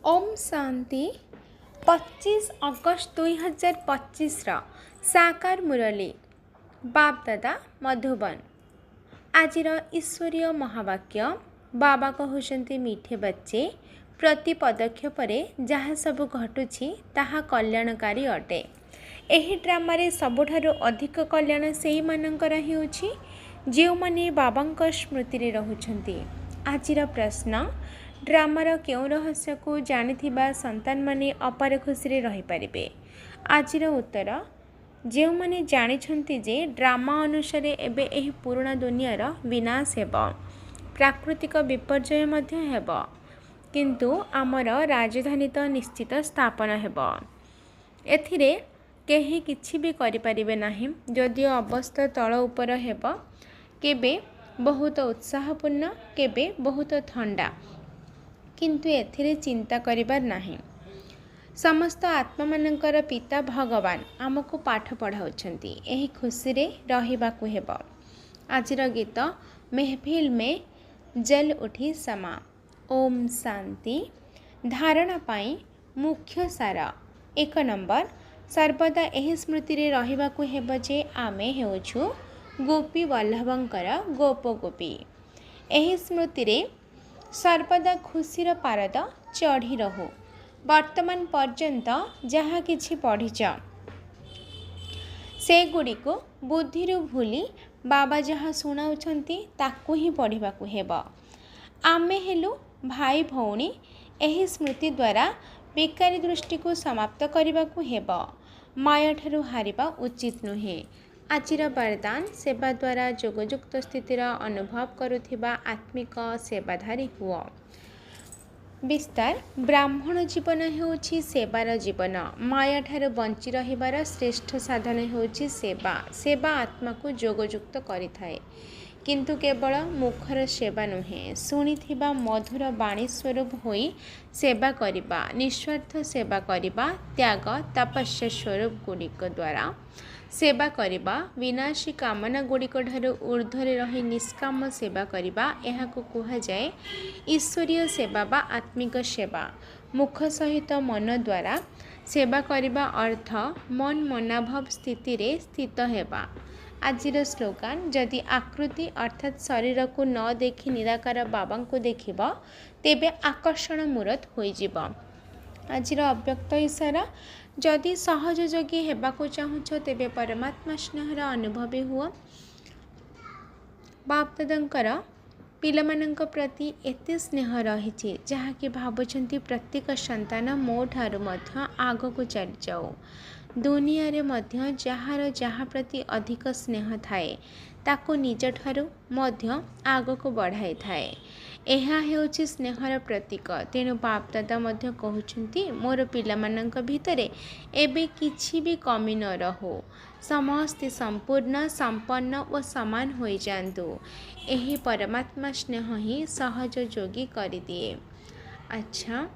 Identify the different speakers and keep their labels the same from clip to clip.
Speaker 1: ओम शांति 25 अगस्त 2025 साकार मुरली बापदादा मधुबन। आज ईश्वरीय महावाक्य बाबा कहते मीठे बच्चे प्रति पदक्षेप जहाँ सब घटुछि ताहा कल्याणकारी अटे। एही ड्रामारे सबुठारु अधिक कल्याण सेही मानकर हेउछि जो माने बाबांक स्मृति रे रहुछन्ति। आजिर प्रश्न, ड्रामार केउं रहस्य को जानिथिबा संतान माने अपार खुशी रही पारिबे। आजिर उत्तर, जो माने जानिछन्ति जे ड्रामा अनुसार एबे एही पुराना दुनियार विनाश हेबो, प्राकृतिक विपर्यय मध्य हेबो, किंतु आमर राजधानी तो निश्चित स्थापन हेबो। एथिरे केही किछि भी करि पारिबे नाही। जदिओ अवस्था तळ उपर हेबो, केबे बहुत उत्साहपूर्ण, केबे बहुत ठंडा, किंतु एथिरे चिंता करिबार नाही। समस्त आत्मा मानकर पिता भगवान आमको पाठ पढ़ाउछन्ति, एही खुशी रे रहिबाकु हेबो। आजिर गीत महफिल में जल उठी समा। ओम शांति। धारणा पाई मुख्य सार। 1 नंबर, सर्वदा एही स्मृति रे रहिबाकु हेबो जे आमे हेउछु गोपी वल्लभंकर गोप गोपी। एही स्मृति रे सर्वदा खुशीर पारद चढ़ी रहू। वर्तमान पर्यंत जहाँ किछि पढ़िच से गुड़ी को बुद्धि भूली बाबा जहाँ शुणाउछन्ति ताकू ही पढ़िबाकू हेबो। आमे हेलु भाई भौणी, एही स्मृति द्वारा बेकारी दृष्टि को समाप्त करबाकू हेबो। माया ठारू हारिबा उचित नुहे। आजिर वरदान, सेवा द्वारा जोगयुक्त स्थितिर अनुभव करुथिबा आत्मिक सेवाधारी हुओ। विस्तार, ब्राह्मण जीवन हेउछि सेवार जीवन। माया ठारू बंची रहिबार श्रेष्ठ साधन हेउछि सेवा। सेवा आत्मा को जोगयुक्त करिथाए, किंतु केवल मुखर सेवा नुहे, शुणिथिबा मधुर बाणी स्वरूप होई सेवा करिबा, निस्वार्थ सेवा करिबा, त्याग तपस्या स्वरूप गुड़िक द्वारा सेवा करिबा, विनाशी कामना गुड़िक ठारू ऊर्ध्वरे रही निष्काम सेवा करिबा, एहाको कुहा जाए ईश्वरीय सेवा बा आत्मिक सेवा। मुख सहित मन द्वारा सेवा करिबा अर्थ मन मनाभाव स्थिति रे स्थित हेबा। आजिर स्लोगान, जदि आकृति अर्थात शरीर को न देखि निराकार बाबा को देखिब तेबे आकर्षण मूरत होइजिब। आजिर अव्यक्त इशारा, जदि सहज जोगी हेबाकु चाहुछ तेबे परमात्मा स्नेहर अनुभवी हुआ। बापदादांकर पिलामानंक प्रति एते स्नेह रहिछि जहाँकि भाबुछन्ति प्रत्येक संतान मो ठारू मध्य आगको चली जाऊ। दुनिया रे मध्य जହାର जहाँ प्रति अधिक स्नेह थाए ताको निज ठारू मध्य आगको बढ़ाई थाए। एहा हेउछि स्नेहर प्रतीक। तेणु बापदादा मध्य कहउछन्ति, मोर पिलामानंक भितरे एबे किछि भी कमी न रहो, समस्ते संपूर्ण संपन्न और समान होई जांतु। एही परमात्मा स्नेह ही सहज जोगी करि दिए। अच्छा,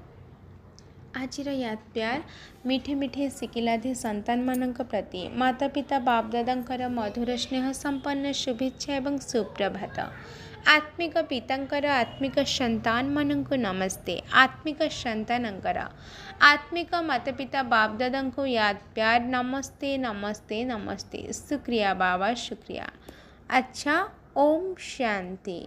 Speaker 1: आजिर याद प्यार मीठे मीठे सिकिलाधि संतान मानक प्रति माता पिता बापदादांकर मधुर स्नेह संपन्न शुभेच्छा एवं सुप्रभात। आत्मिक पितांकर आत्मिक संतान मानक नमस्ते। आत्मिक संतानंकर आत्मिक माता पिता बापदादांको याद प्यार नमस्ते नमस्ते नमस्ते। शुक्रिया बाबा, शुक्रिया। अच्छा, ओम शांति।